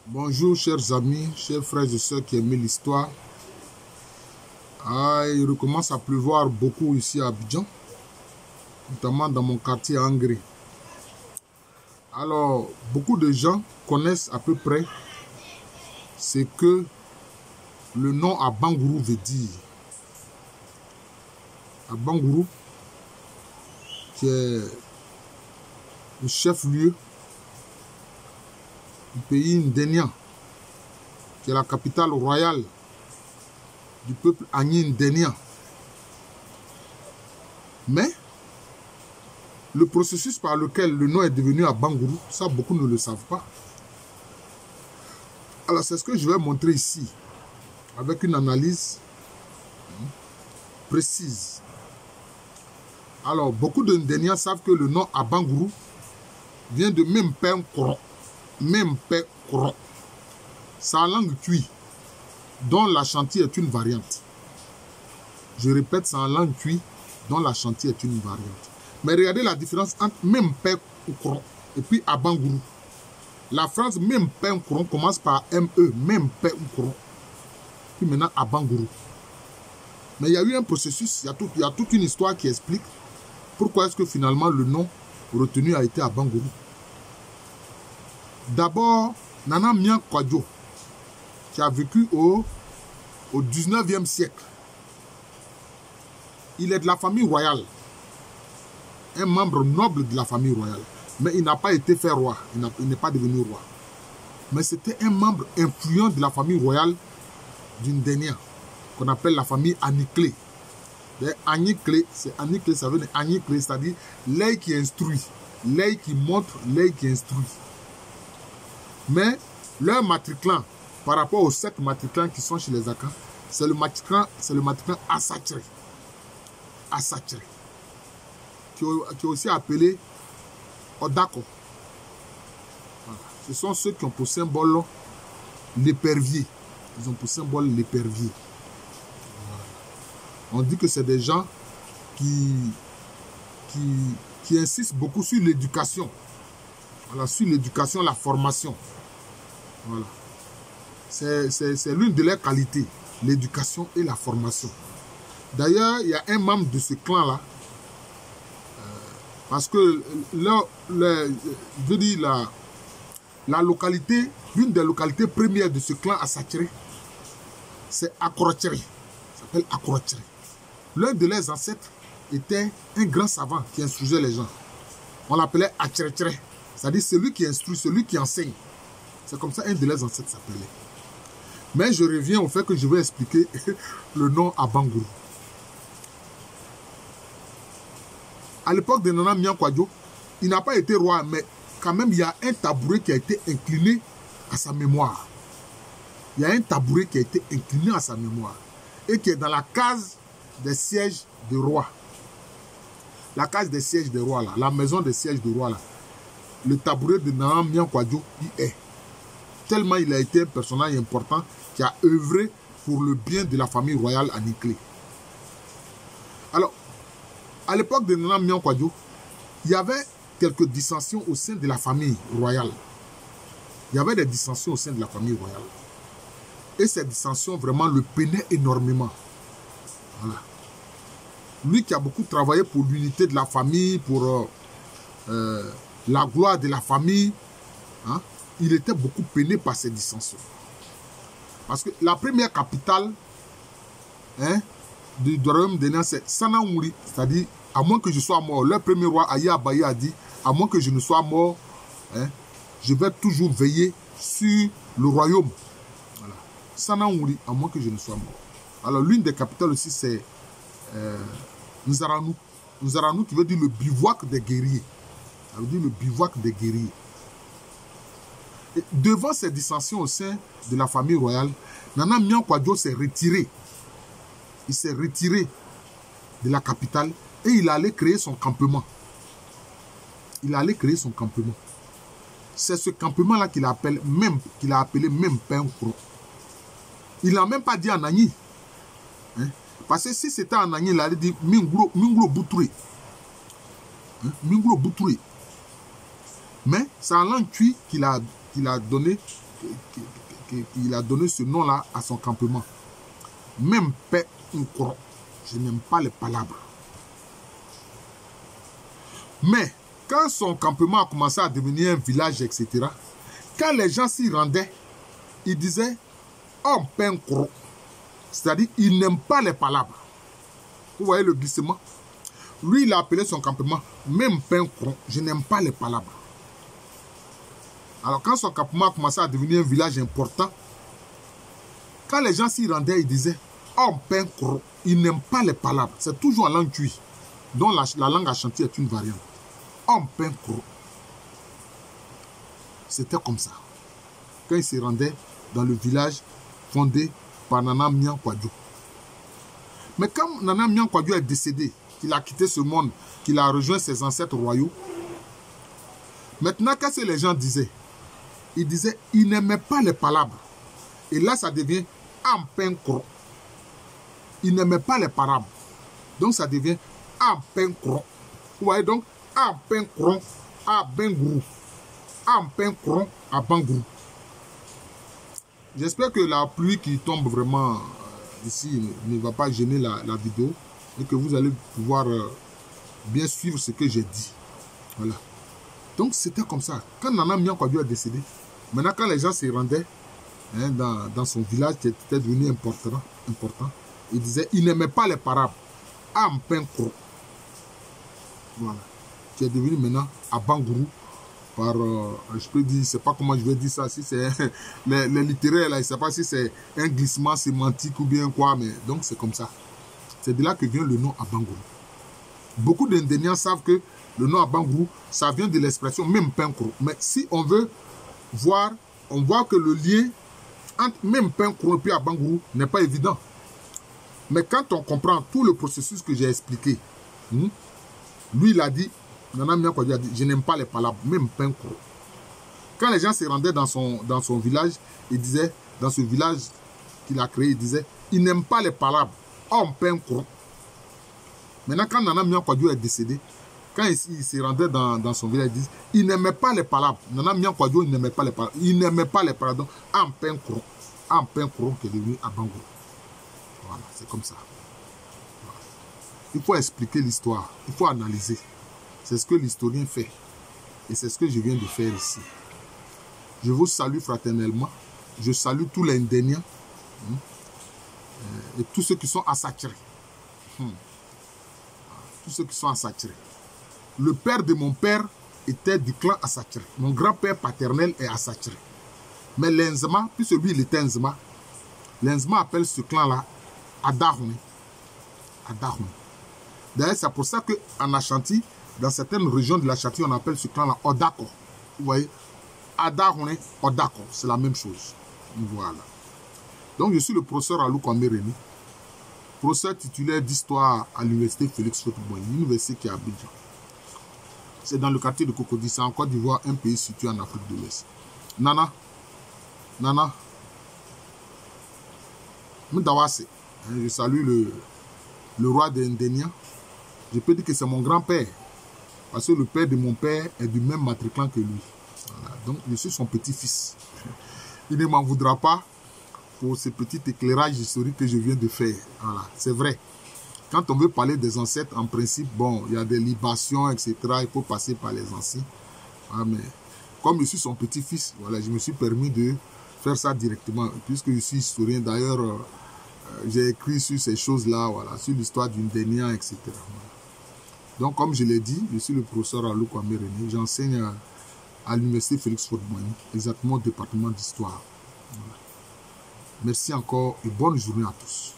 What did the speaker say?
Bonjour chers amis, chers frères et sœurs qui aiment l'histoire. Il recommence à pleuvoir beaucoup ici à Abidjan, notamment dans mon quartier Angré. Alors, beaucoup de gens connaissent à peu près ce que le nom Abangourou veut dire. Abangourou, qui est le chef-lieu du pays Ndénian, qui est la capitale royale du peuple Agni Ndénian. Mais le processus par lequel le nom est devenu Abangourou, ça beaucoup ne le savent pas. Alors c'est ce que je vais montrer ici, avec une analyse précise. Alors beaucoup de Ndénians savent que le nom Abangourou vient de Mempe Koron. Mempe Koron. C'est en langue tui, dont l'Ashanti est une variante. Je répète, c'est en langue tui, dont l'Ashanti est une variante. Mais regardez la différence entre Mempe Koron et puis Abangourou. La phrase Mempe Koron commence par ME, Mempe Koron. Puis maintenant Abangourou. Mais il y a eu un processus, il y a toute une histoire qui explique pourquoi est-ce que finalement le nom retenu a été Abangourou. D'abord, Nana Mian Kwadjo, qui a vécu au 19e siècle. Il est de la famille royale, un membre noble de la famille royale. Mais il n'a pas été fait roi, il n'est pas devenu roi. Mais c'était un membre influent de la famille royale d'une Ndénian, qu'on appelle la famille Aniclé. Aniclé, c'est Aniclé, ça veut dire Aniclé, c'est-à-dire l'œil qui instruit, l'œil qui montre, l'œil qui instruit. Mais leur matriclan, par rapport aux 7 matriclans qui sont chez les Akans, c'est le matriclan Asachre. Asachre. Qui est aussi appelé Odako. Voilà. Ce sont ceux qui ont pour symbole l'épervier. Ils ont pour symbole l'épervier. Voilà. On dit que c'est des gens qui insistent beaucoup sur l'éducation. Voilà, sur l'éducation, la formation. Voilà. C'est l'une de leurs qualités, l'éducation et la formation. D'ailleurs, il y a un membre de ce clan-là, parce que je veux dire, la localité, l'une des localités premières de ce clan à Sachre, c'est Akorochere. Ça s'appelle Akorochere. L'un de leurs ancêtres était un grand savant qui instruisait les gens. On l'appelait Acherechere, c'est-à-dire celui qui instruit, celui qui enseigne. C'est comme ça un de leurs ancêtres s'appelait. Mais je reviens au fait que je vais expliquer le nom Abangourou. À l'époque de Nana Mian Kwadjo, il n'a pas été roi, mais quand même il y a un tabouret qui a été incliné à sa mémoire. Il y a un tabouret qui a été incliné à sa mémoire et qui est dans la case des sièges de roi. La case des sièges de roi, là, la maison des sièges de roi, là. Le tabouret de Nana Mian Kwadjo y est. Tellement il a été un personnage important qui a œuvré pour le bien de la famille royale Aniclé. Alors, à l'époque de Nana Mian Kwadjo, il y avait quelques dissensions au sein de la famille royale. Il y avait des dissensions au sein de la famille royale. Et ces dissensions vraiment le peinaient énormément. Voilà. Lui qui a beaucoup travaillé pour l'unité de la famille, pour la gloire de la famille, hein, il était beaucoup peiné par ces dissensions. Parce que la première capitale du royaume Ndénian, c'est Sanamouri, c'est-à-dire, à moins que je sois mort. Leur premier roi, Aya Abaye, a dit, à moins que je ne sois mort, je vais toujours veiller sur le royaume. Voilà. Sanamouri, à moins que je ne sois mort. Alors, l'une des capitales aussi, c'est Nzaranou. Nzaranou, qui veut dire le bivouac des guerriers. Ça veut dire le bivouac des guerriers. Et devant ces dissensions au sein de la famille royale, Nana Mian Kwadjo s'est retiré. Il s'est retiré de la capitale et il allait créer son campement. Il allait créer son campement. C'est ce campement-là qu'il a appelé Mempe Koron. Il n'a même pas dit Anagni. Parce que si c'était Anagni, il allait dire Minglo Boutouré. Minglo Boutouré. Mais c'est en langue tui qu'il a donné qu'il a donné ce nom-là à son campement. Même paix, je n'aime pas les palabres. Mais quand son campement a commencé à devenir un village, etc., quand les gens s'y rendaient, ils disaient on peint gros. C'est-à-dire, ils n'aiment pas les palabres. Vous voyez le glissement? Lui, il a appelé son campement même peint gros. Je n'aime pas les palabres. Alors, quand son campement a commencé à devenir un village important, quand les gens s'y rendaient, ils disaient on peint gros. Ils n'aiment pas les palabres. C'est toujours en langue tui, dont la langue ashanti est une variante. On peint gros. C'était comme ça. Quand il se rendait dans le village fondé par Nana Mian Kwadjo. Mais quand Nana Mian Kwadjo est décédé, qu'il a quitté ce monde, qu'il a rejoint ses ancêtres royaux, maintenant, qu'est-ce que les gens disaient? Ils disaient, ils n'aimaient pas les palabres. Et là, ça devient Ampenkro. Ils n'aimaient pas les palabres. Donc, ça devient Ampenkro. Vous voyez donc, Ampenkro à Bengrou. Ampenkro à Bangrou. J'espère que la pluie qui tombe vraiment ici ne va pas gêner la vidéo et que vous allez pouvoir bien suivre ce que j'ai dit. Voilà. Donc c'était comme ça. Quand Nana Mian Kwadjo est décédé, maintenant quand les gens se rendaient dans son village qui était devenu important, ils disaient, ils n'aimaient pas les palabres. Ampenkro. Voilà. Qui est devenu maintenant à Bangrou. Par, je peux dire, je ne sais pas comment je vais dire ça, si c'est les littéraires, là, je ne sais pas si c'est un glissement sémantique ou bien quoi, mais donc c'est comme ça. C'est de là que vient le nom Abangourou. Beaucoup d'Indéniens savent que le nom Abangourou, ça vient de l'expression même Penkro. Mais si on veut voir, on voit que le lien entre même Penkro et puis Abangourou n'est pas évident. Mais quand on comprend tout le processus que j'ai expliqué, lui il a dit, Nana Mian Kwadjo a dit, je n'aime pas les palabres, même Penkro. Quand les gens se rendaient dans son village, il disait, dans ce village qu'il a créé, il disait, il n'aime pas les palabres, on Penkro. Maintenant, quand Nana Mian Kwadjo est décédé, quand il se rendait dans son village, il disait, il n'aimait pas les palabres. Nana Mian Kwadjo, il n'aimait pas les palabres. Il n'aimait pas les palabres, en Penkro. En Penkro qui est devenu Abangourou. Voilà, c'est comme ça. Voilà. Il faut expliquer l'histoire, il faut analyser. C'est ce que l'historien fait. Et c'est ce que je viens de faire ici. Je vous salue fraternellement. Je salue tous les Indéniens. Et tous ceux qui sont assatirés. Tous ceux qui sont assatirés. Le père de mon père était du clan assatiré. Mon grand-père paternel est assatiré. Mais l'Enzema, puisque lui il était Nzema, l'Enzema appelle ce clan-là Adahouni. Adahouni. D'ailleurs, c'est pour ça qu'en Ashanti, dans certaines régions de l'Ashanti, on appelle ce clan-là Odako. Vous voyez, Adahouni, Odako, c'est la même chose. Voilà. Donc, je suis le professeur Alou Kwame Rémy, professeur titulaire d'histoire à l'université Félix Houphouët-Boigny, l'université qui est à Abidjan. C'est dans le quartier de Cocody, c'est en Côte d'Ivoire, un pays situé en Afrique de l'Ouest. Nana, Mdawase, je salue le roi des Indéniens. Je peux dire que c'est mon grand-père. Parce que le père de mon père est du même matriclan que lui. Voilà. Donc, je suis son petit-fils. Il ne m'en voudra pas pour ce petit éclairage historique que je viens de faire. Voilà. C'est vrai. Quand on veut parler des ancêtres, en principe, bon, il y a des libations, etc. Il faut passer par les anciens. Ah, mais comme je suis son petit-fils, voilà, je me suis permis de faire ça directement. Puisque je suis historien, d'ailleurs, j'ai écrit sur ces choses-là, voilà, sur l'histoire d'une Indénien, etc. Voilà. Donc, comme je l'ai dit, je suis le professeur Alou Kwame Rémy. J'enseigne à l'université Félix Houphouët-Boigny, exactement au département d'histoire. Voilà. Merci encore et bonne journée à tous.